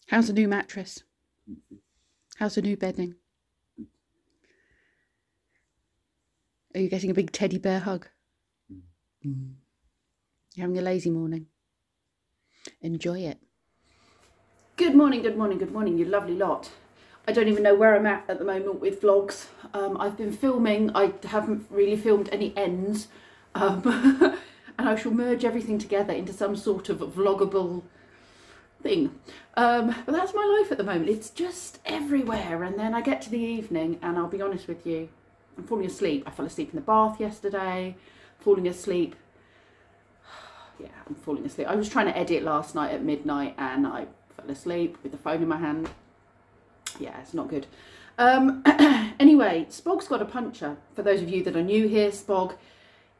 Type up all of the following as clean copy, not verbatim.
How's the new mattress? How's the new bedding? Are you getting a big teddy bear hug? You're having a lazy morning. Enjoy it. Good morning, good morning, good morning, you lovely lot. I don't even know where I'm at the moment with vlogs. I've been filming. I haven't really filmed any ends. And I shall merge everything together into some sort of vloggable thing. But that's my life at the moment. It's just everywhere. And then I get to the evening and I'll be honest with you, I'm falling asleep. I fell asleep in the bath yesterday, falling asleep. Yeah, I'm falling asleep. I was trying to edit last night at midnight and I fell asleep with the phone in my hand. Yeah, it's not good. Anyway, Spog's got a puncture. For those of you that are new here, Spog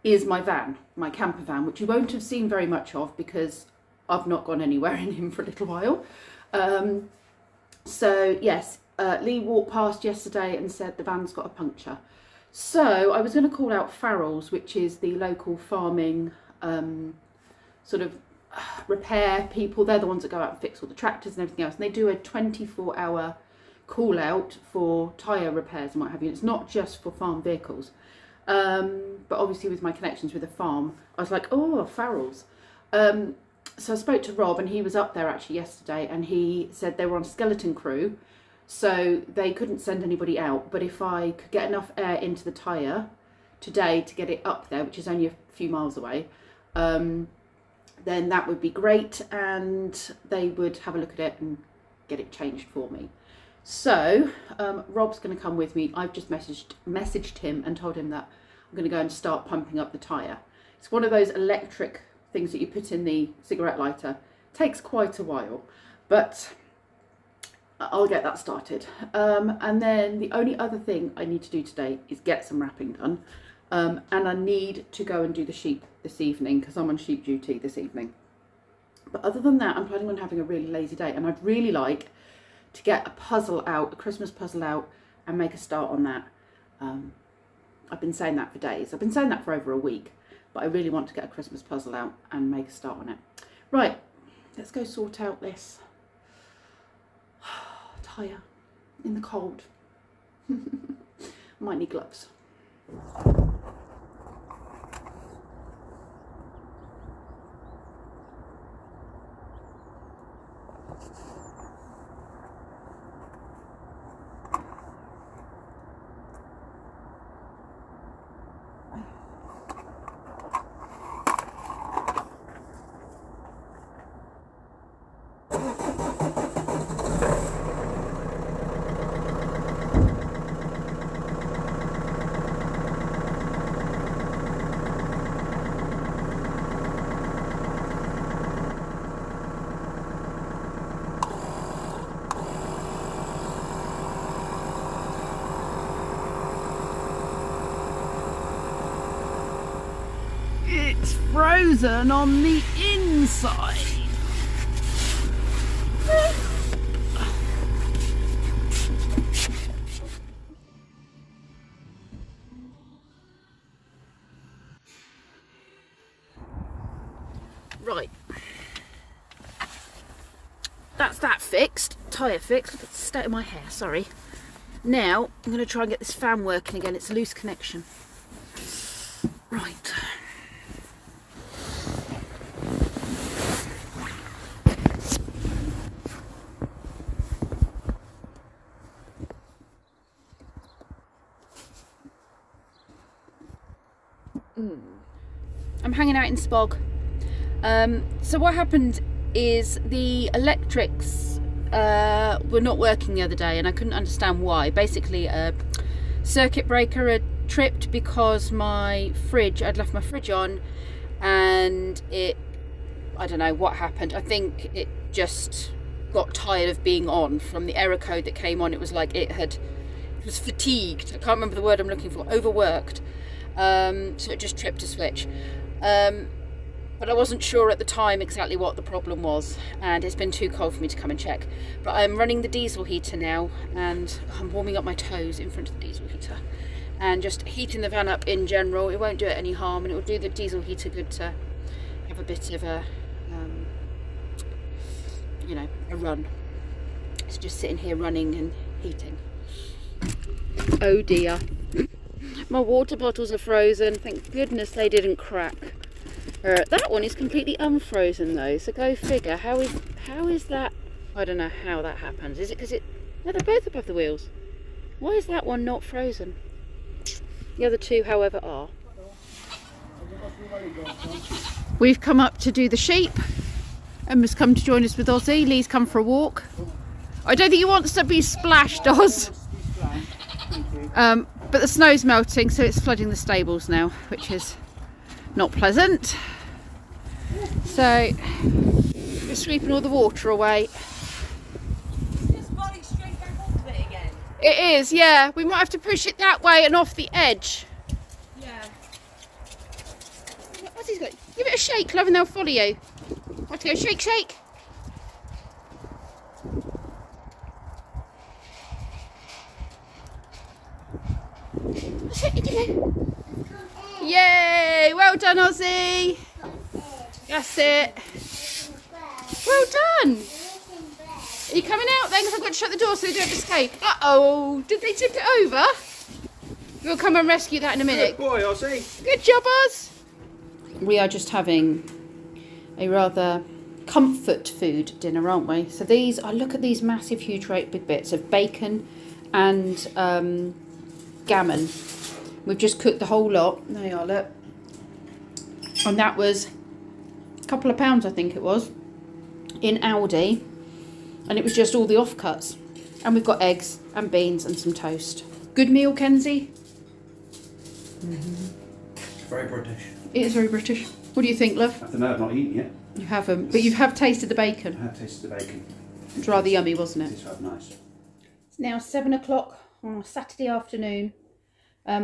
is my van, my camper van, which you won't have seen very much of because I've not gone anywhere in him for a little while. So yes, Lee walked past yesterday and said the van's got a puncture. So I was going to call out Farrell's, which is the local farming sort of repair people. They're the ones that go out and fix all the tractors and everything else. And they do a 24-hour call out for tyre repairs and what have you. It's not just for farm vehicles. But obviously with my connections with the farm, I was like, oh, Farrell's. So I spoke to Rob and he was up there actually yesterday and he said they were on skeleton crew. So they couldn't send anybody out. But if I could get enough air into the tyre today to get it up there, which is only a few miles away, then that would be great. And they would have a look at it and get it changed for me. So Rob's going to come with me. I've just messaged him and told him that I'm going to go and start pumping up the tyre. It's one of those electric things that you put in the cigarette lighter. Takes quite a while, but I'll get that started. And then the only other thing I need to do today is get some wrapping done. And I need to go and do the sheep this evening because I'm on sheep duty this evening. But other than that, I'm planning on having a really lazy day and I'd really like to get a puzzle out, a Christmas puzzle out and make a start on that. I've been saying that for days. I've been saying that for over a week, but I really want to get a Christmas puzzle out and make a start on it. Right, let's go sort out this tyre in the cold. Might need gloves. It's frozen on the inside. Right. That's that fixed. Tyre fixed. Look at the state of my hair, sorry. Now, I'm going to try and get this fan working again. It's a loose connection. Right. I'm hanging out in Spog. So what happened is the electrics were not working the other day and I couldn't understand why. Basically a circuit breaker had tripped because my fridge, I'd left my fridge on and I don't know what happened. I think it just got tired of being on from the error code that came on. It was like it was fatigued. I can't remember the word I'm looking for. Overworked. So it just tripped a switch. But I wasn't sure at the time exactly what the problem was, and it's been too cold for me to come and check. But I'm running the diesel heater now, and I'm warming up my toes in front of the diesel heater, and just heating the van up in general. It won't do it any harm, and it will do the diesel heater good to have a bit of a, you know, a run. It's just sitting here running and heating. Oh dear. My water bottles are frozen. Thank goodness they didn't crack. That one is completely unfrozen though, so go figure. How is that? I don't know how that happens. Is it because no, they're both above the wheels. Why is that one not frozen? The other two, however, are. We've come up to do the sheep. Emma's come to join us with Ozzy. Lee's come for a walk. I don't think he wants to be splashed, Oz. But the snow's melting, so it's flooding the stables now, which is not pleasant. So we're sweeping all the water away. Just rolling straight back onto it again. It is, yeah. We might have to push it that way and off the edge. Yeah. Ozzy's got. Give it a shake, love, and they'll follow you. Let's go, shake, shake. Yay! Well done, Ozzy. That's it. Well done. Are you coming out then? Because I've got to shut the door so they don't escape. Uh-oh. Did they tip it over? We'll come and rescue that in a minute. Good boy, Ozzy. Good job, Oz. We are just having a rather comfort food dinner, aren't we? So these, I look at these massive, huge, great big bits of bacon and gammon. We've just cooked the whole lot. There you are, look. And that was a couple of pounds, I think it was, in Aldi. And it was just all the offcuts. And we've got eggs and beans and some toast. Good meal, Kenzie? Very British. It is very British. What do you think, love? I don't know, I've not eaten yet. You haven't, but you have tasted the bacon. I have tasted the bacon. It's rather yummy, wasn't it? It's rather nice. It's now 7 o'clock on a Saturday afternoon.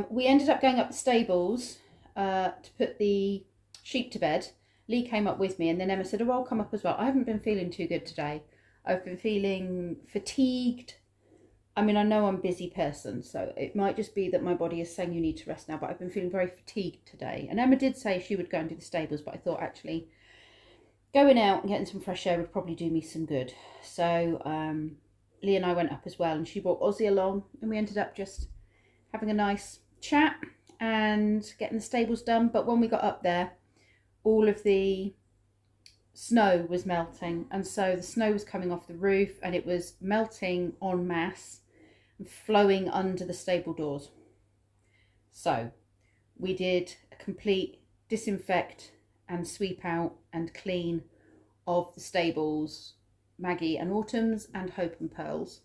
We ended up going up the stables to put the sheep to bed. Lee came up with me, and then Emma said, oh, I'll come up as well. I haven't been feeling too good today. I've been feeling fatigued. I mean, I know I'm a busy person, so it might just be that my body is saying you need to rest now, but I've been feeling very fatigued today. And Emma did say she would go and do the stables, but I thought actually going out and getting some fresh air would probably do me some good. So Lee and I went up as well, and she brought Ozzy along, and we ended up just having a nice chat and getting the stables done. But when we got up there, all of the snow was melting, and so the snow was coming off the roof and it was melting en masse and flowing under the stable doors. So we did a complete disinfect and sweep out and clean of the stables, Maggie and Autumn's and Hope and Pearl's,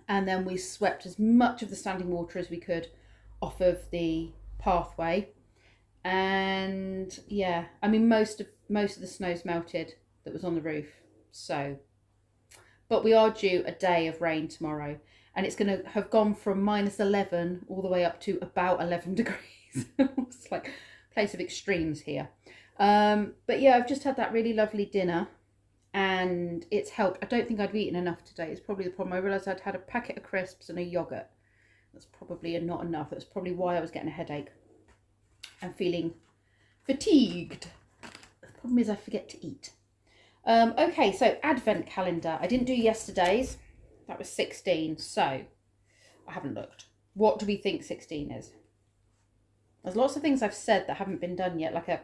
and then we swept as much of the standing water as we could off of the pathway. And yeah, I mean most of the snow's melted that was on the roof. So, but we are due a day of rain tomorrow, and it's going to have gone from -11 all the way up to about 11 degrees. It's like a place of extremes here. But yeah, I've just had that really lovely dinner, and it's helped. I don't think I'd eaten enough today. It's probably the problem. I realised I'd had a packet of crisps and a yoghurt. That's probably not enough. That's probably why I was getting a headache and feeling fatigued. The problem is I forget to eat. Okay, so advent calendar. I didn't do yesterday's. That was 16, so I haven't looked. What do we think 16 is? There's lots of things I've said that haven't been done yet, like a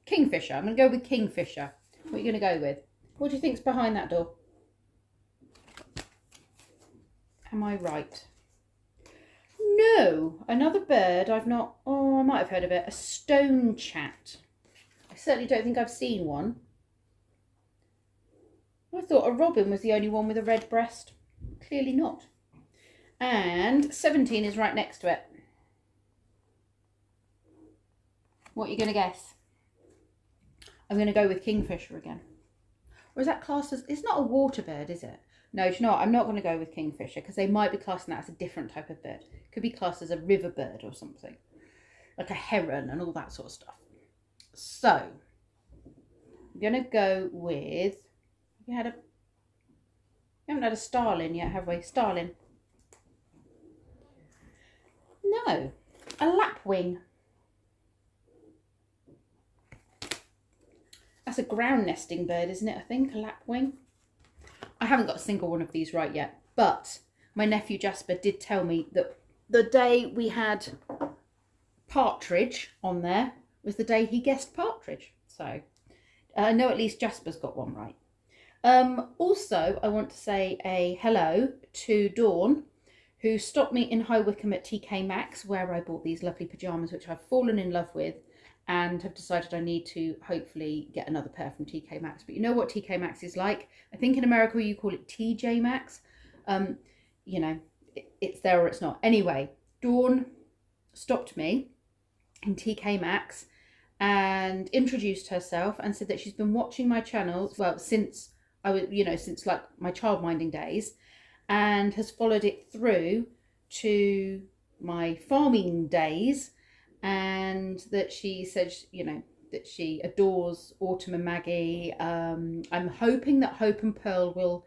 kingfisher. I'm going to go with kingfisher. What are you going to go with? What do you think's behind that door? Am I right? No, another bird I've not, oh, I might have heard of it. A stone chat. I certainly don't think I've seen one. I thought a robin was the only one with a red breast. Clearly not. And 17 is right next to it. What are you going to guess? I'm going to go with kingfisher again. Or is that classed as, it's not a water bird, is it? No, do you know what? I'm not going to go with kingfisher because they might be classing that as a different type of bird. It could be classed as a river bird or something. Like a heron and all that sort of stuff. So, I'm going to go with, we haven't had a starling yet, have we? Starling. No, a lapwing. That's a ground nesting bird, isn't it? I think, a lapwing. I haven't got a single one of these right yet, but my nephew Jasper did tell me that the day we had partridge on there was the day he guessed partridge. So I know at least Jasper's got one right. Also, I want to say a hello to Dawn, who stopped me in High Wycombe at TK Maxx, where I bought these lovely pyjamas, which I've fallen in love with, and have decided I need to hopefully get another pair from TK Maxx. But you know what TK Maxx is like? I think in America you call it TJ Maxx. You know, it's there or it's not. Anyway, Dawn stopped me in TK Maxx and introduced herself and said that she's been watching my channel, well, since I was, you know, since like my childminding days, and has followed it through to my farming days, and that she said, you know, that she adores Autumn and Maggie. I'm hoping that Hope and Pearl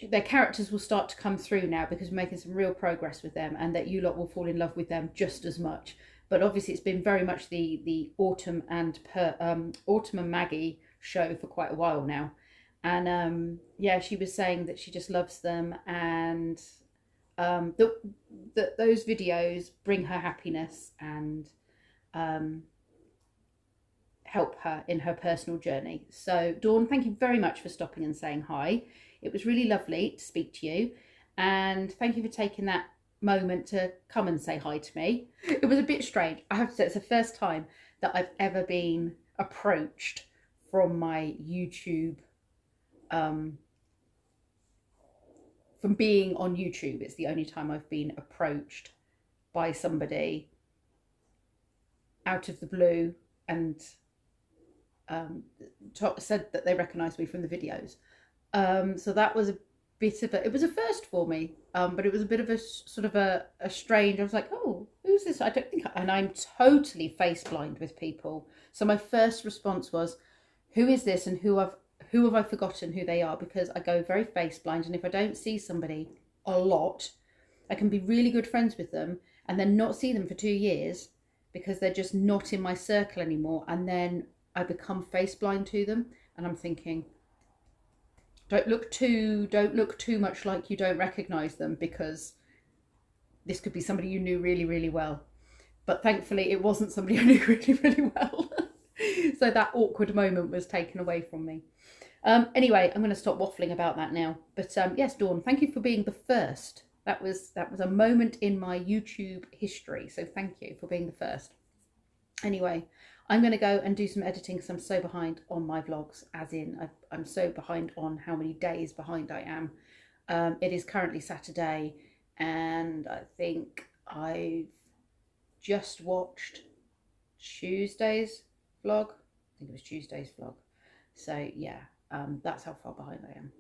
their characters will start to come through now, because we're making some real progress with them, and that you lot will fall in love with them just as much. But obviously it's been very much the Autumn and Maggie show for quite a while now. And yeah, she was saying that she just loves them, and that those videos bring her happiness and help her in her personal journey. So Dawn, thank you very much for stopping and saying hi. It was really lovely to speak to you, and thank you for taking that moment to come and say hi to me. It was a bit strange, I have to say. It's the first time that I've ever been approached from my YouTube, from being on YouTube. It's the only time I've been approached by somebody out of the blue and said that they recognised me from the videos. So that was a bit of it was a first for me, but it was a bit of a sort of a strange, I was like, oh, who's this? I don't think, and I'm totally face blind with people. So my first response was, who is this, and who have I forgotten who they are? Because I go very face blind, and if I don't see somebody a lot, I can be really good friends with them and then not see them for 2 years because they're just not in my circle anymore, and then I become face blind to them, and I'm thinking, don't look too much like you don't recognise them, because this could be somebody you knew really, really well. But thankfully it wasn't somebody I knew really, really well. So that awkward moment was taken away from me. Anyway, I'm going to stop waffling about that now. But yes, Dawn, thank you for being the first. That was a moment in my YouTube history. So thank you for being the first. Anyway, I'm going to go and do some editing because I'm so behind on my vlogs, as in I'm so behind on how many days behind I am. It is currently Saturday, and I think I've just watched Tuesday's vlog. I think it was Tuesday's vlog. So yeah, that's how far behind I am.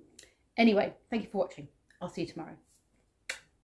Anyway, thank you for watching. I'll see you tomorrow.